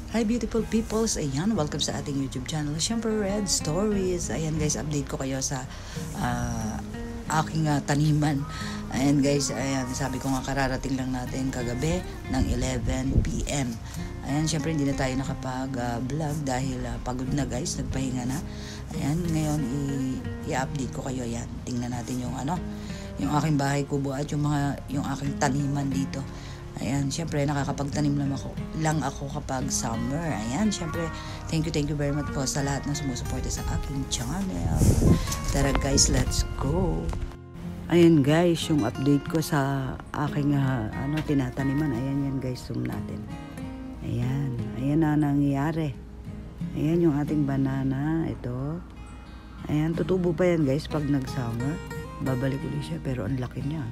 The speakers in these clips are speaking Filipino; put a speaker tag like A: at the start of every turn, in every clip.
A: Hi beautiful peoples, ayan, welcome sa ating YouTube channel, syempre Red Stories. Ayan guys, update ko kayo sa aking taniman. Ayan guys, ayan, sabi ko nga kararating lang natin kagabi ng 11 PM. Ayan, syempre hindi na tayo nakapag-vlog dahil pagod na guys, nagpahinga na. Ayan, ngayon i-update ko kayo. Ayan, tingnan natin yung yung aking bahay kubo at yung aking taniman dito. Ayan, syempre nakakapagtanim lang ako kapag summer. Ayan, syempre thank you very much po sa lahat ng sumusuporta sa aking channel. Tara guys, let's go. Ayan guys, yung update ko sa aking tinataniman. Ayan yan guys, zoom natin. Ayan na nangyayari. Ayan yung ating banana, ito. Ayan, tutubo pa yan guys pag nag-summer. Babalik ulit siya pero ang laki niya.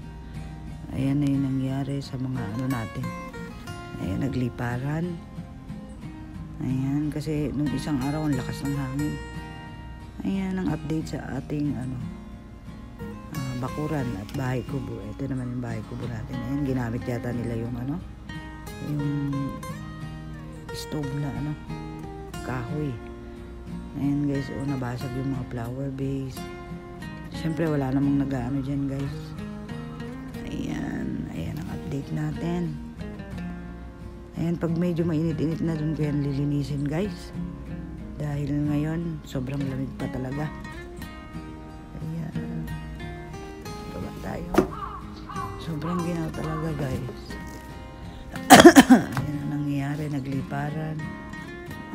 A: Ayan na yung nangyari sa mga natin. Ayan, nagliparan. Ayan, kasi nung isang araw ang lakas ng hangin. Ayan ang update sa ating bakuran at bahay kubo. Ito naman yung bahay kubo natin. Ayan, ginamit yata nila yung yung stove na kahoy. Ayan guys, nabasag yung mga flower vase. Siyempre wala namang nag-ano dyan guys. Ayan ang update natin. Ayan, pag medyo mainit-init na dun ko yan lilinisin guys. Dahil ngayon, sobrang lamig pa talaga. Ayan. Baba tayo. Sobrang ginaw talaga guys. Ayan ang nangyayari, nagliparan.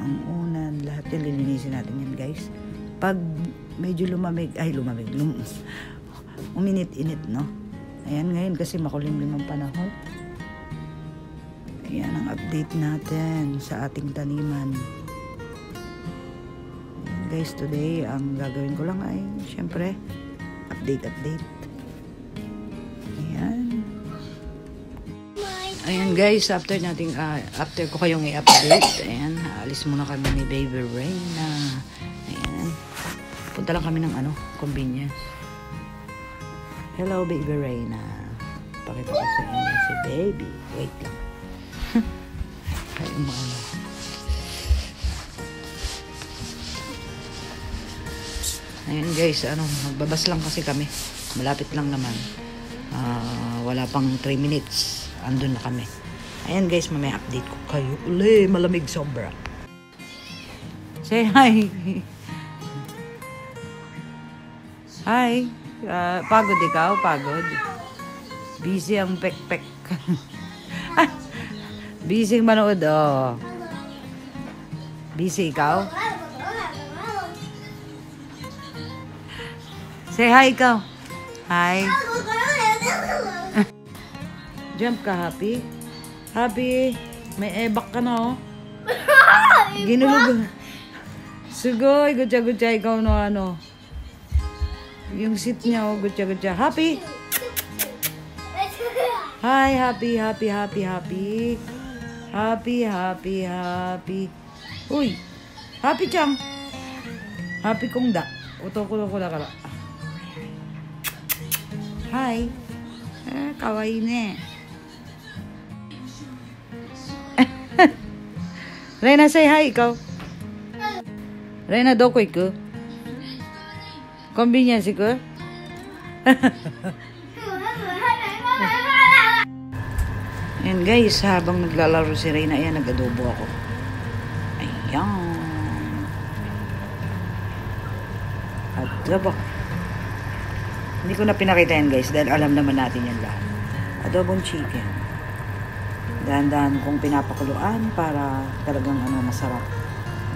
A: Ang unan, lahat yan lilinisin natin yan guys. Pag medyo uminit-init, no? Ayan, ngayon kasi makulimlim ang panahon. Ayan ang update natin sa ating taniman. Ayan guys, today ang gagawin ko lang ay syempre update. Ayan guys, after ko kayong i-update. Ayan, alis muna kami ni Baby Reyna. Ayan, punta lang kami ng convenience. Hello, Baby Reyna. Pakita ko sa inyo si Baby. Wait lang. Kain mo Ayan guys, magbabas lang kasi kami. Malapit lang naman. Wala pang 3 minutes. Andun na kami. Ayan guys, mamaya update ko kayo. Uli, malamig sobra. Say hi. Hi. Pagod ikaw? Pagod? Busy ang pek-pek. Busy manood, oh. Busy ikaw? Say hi ikaw. Hi. Jump ka, Happy? Happy, may ebak ka na, oh. Ginulog. Sugoy, gutya-gutya ikaw no, yung seat niya, oh, gutya-gutya. Happy! Hi, Happy. Uy! Happy chang! Happy kong da. Uto ko na kala. Hi! Kawaii ne. Reyna, say hi, ikaw. Reyna, doko iku? Convenience ko? Ayan guys, habang naglalaro si Reyna, ayan, nag-adobo ako. Ayan. Adobo. Hindi ko na pinakita yan guys, dahil alam naman natin yan lahat. Adobong chicken. Dahan-dahan kong pinapakuluan para talagang masarap.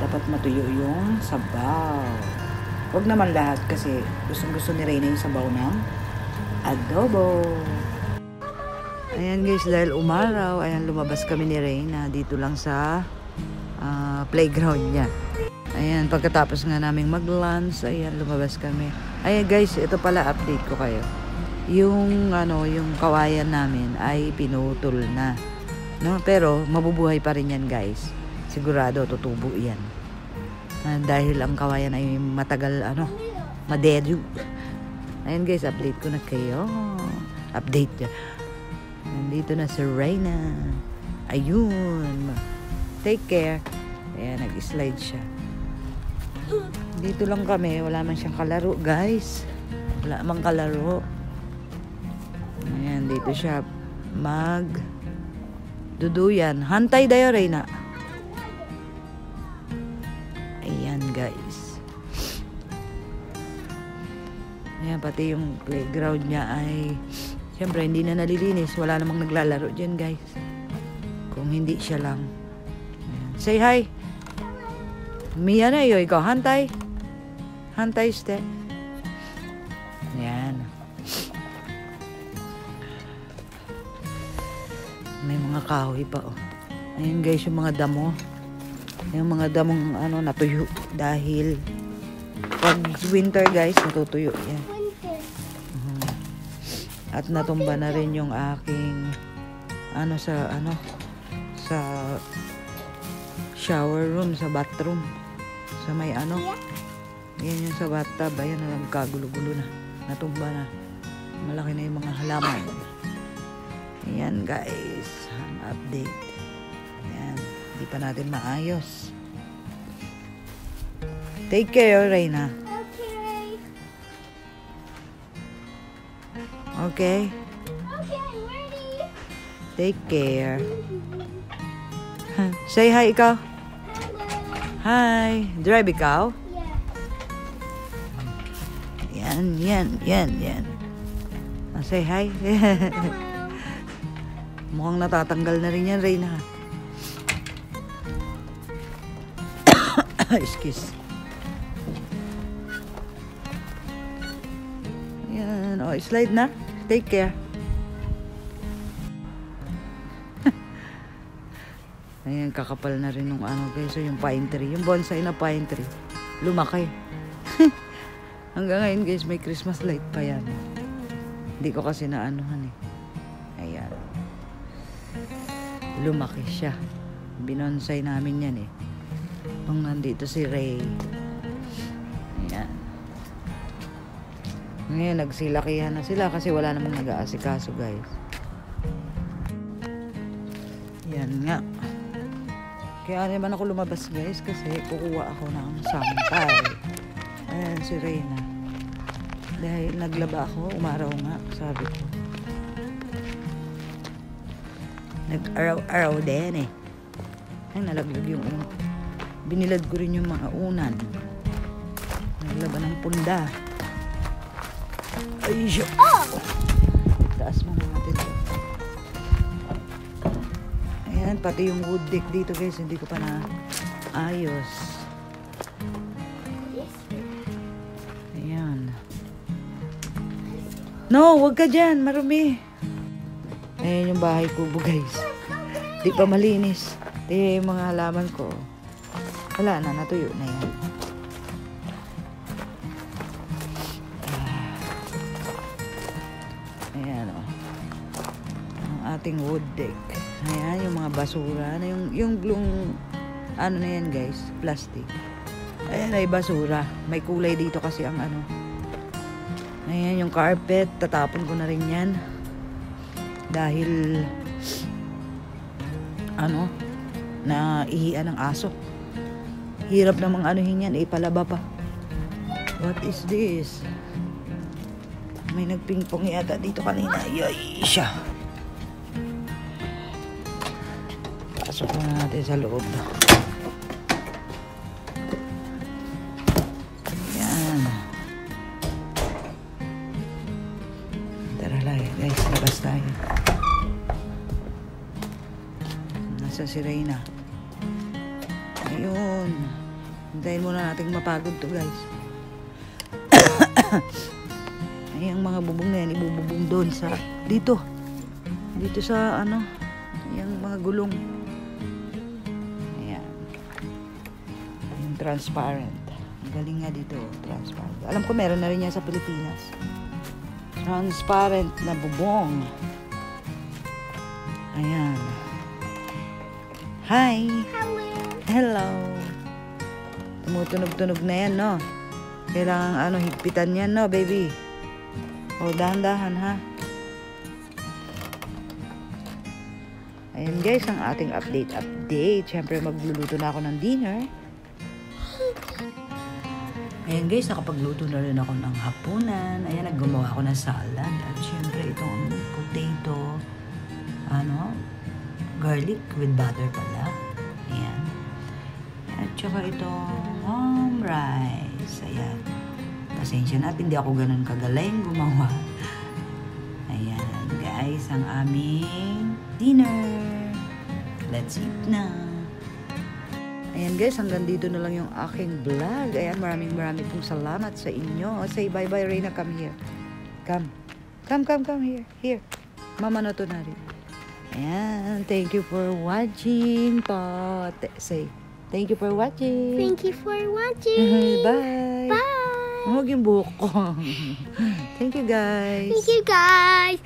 A: Dapat matuyo yung sabaw. Huwag naman lahat kasi gusto ni Reyna yung sabaw ng adobo. Ayan guys, dahil umaraw, ayan, lumabas kami ni Reyna dito lang sa playground niya. Ayan, pagkatapos nga naming mag-lunch, ayan, lumabas kami. Ayan guys, ito pala update ko kayo. Yung kawayan namin ay pinutol na. No? Pero mabubuhay pa rin yan guys. Sigurado tutubo yan. Dahil ang kawayan ay matagal madedu. Ayan guys, update ko na kayo. Update. Nandito na si Reyna. Ayun. Take care. Kaya nag-slide siya. Dito lang kami, wala man siyang kalaro, guys. Wala mang kalaro. Ayan, dito siya duduyan. Hantay dayo, Reyna. Ayan, guys. Ayan, pati yung playground niya ay siyempre hindi na nalilinis. Wala namang naglalaro dyan, guys. Kung hindi siya lang. Ayan. Say hi. Mia na yun, ikaw. Hantay. Hantay, ste. Ayan. May mga kahoy pa, oh. Ayan, guys, yung mga damo. Yung mga damong, natuyo. Dahil, pag winter, guys, natutuyo yan. At natumba na rin yung aking, sa shower room, sa bathroom. Sa may yan yung sa bathtub. Ayan na, nagkagulo-gulo na. Natumba na. Malaki na yung mga halaman. Ayan, guys. Ang update. Ayan. Hindi pa natin maayos. Take care, Reyna. Okay.
B: Okay, I'm ready.
A: Take care. Say hi, ikaw. Hi. Drive, ikaw.
B: Yeah.
A: Yan. Say hi. Mukhang natatanggal na rin yan, Reyna. Excuse. Yan. O, slide na. Take care. Ayan, kakapal na rin yung guys. So, yung pine tree. Yung bonsai na pine tree. Lumaki. Hanggang ngayon, guys, may Christmas light pa yan. Hindi ko kasi naanuhan eh. Ayan. Lumaki siya. Binonsai namin yan eh. Nung nandito si Ray. Ayan. Ngayon, nagsilakihan na sila kasi wala namang nag-aasikaso, guys. Yan nga. Kaya naman ako lumabas, guys, kasi kukuha ako ng sampal. Ayan, si Reyna. Dahil naglaba ako, umaraw nga, sabi ko. Nag-araw-araw din eh. Ay, nalaglag yung binilad ko rin yung mga unan. Naglaba ng punda. Ay, siya. Oh! Taas mo natin. Ayan, pati yung wood deck dito, guys, hindi ko pa na ayos. Ayan. No, wag ka dyan, marumi. Ayan yung bahay kubo, guys. Di pa malinis. Di yung mga halaman ko. Wala na, natuyo na yan. Ayan, o. Ang ating wood deck. Ayan, yung mga basura. Yung ano na yan, guys, plastic. Ayan, ay basura. May kulay dito kasi ang Ayan, yung carpet. Tatapon ko na rin yan. Dahil, naihian ng aso. Hirap namang anuhin yan, palaba pa. What is this? May nagpingpong yata dito kanina. Yay, siya. Pasok na natin sa loob. Ayan. Tara lang, guys. Labas tayo. Nasa si Reyna. Ayun. Hintayin muna natin mapagod to, guys. Ay, ang mga bubong na yan, ibububong doon sa, dito sa, yung mga gulong. Ayan. Yung transparent. Ang galing nga dito, transparent. Alam ko meron na rin yan sa Pilipinas. Transparent na bubong. Ayan. Hi! Hello! Tumutunog-tunog na yan, no? Kailangan, higpitan yan, no, baby? O, dahan-dahan, ha? Ayan guys, ang ating update. Siyempre magluluto na ako ng dinner. Ayan guys, nakapagluto na rin ako ng hapunan. Ayan, naggumawa ako ng salad. At siyempre itong potato, garlic with butter pala. Ayan. At saka itong rice. Ayan. Pasensya na, hindi ako ganun kagaling gumawa. Ayan guys, ang aming dinner. Let's eat na. Ayan guys, hanggang dito na lang yung aking vlog. Ayan, maraming pong salamat sa inyo. Say bye-bye, Reyna. Come here. Come here. Here. Mama na to na rin. Ayan, thank you for watching. Say, thank you for watching.
B: Thank you for watching.
A: Bye.
B: Bye.
A: Huwag yung buhok ko. Thank you guys.
B: Thank you guys.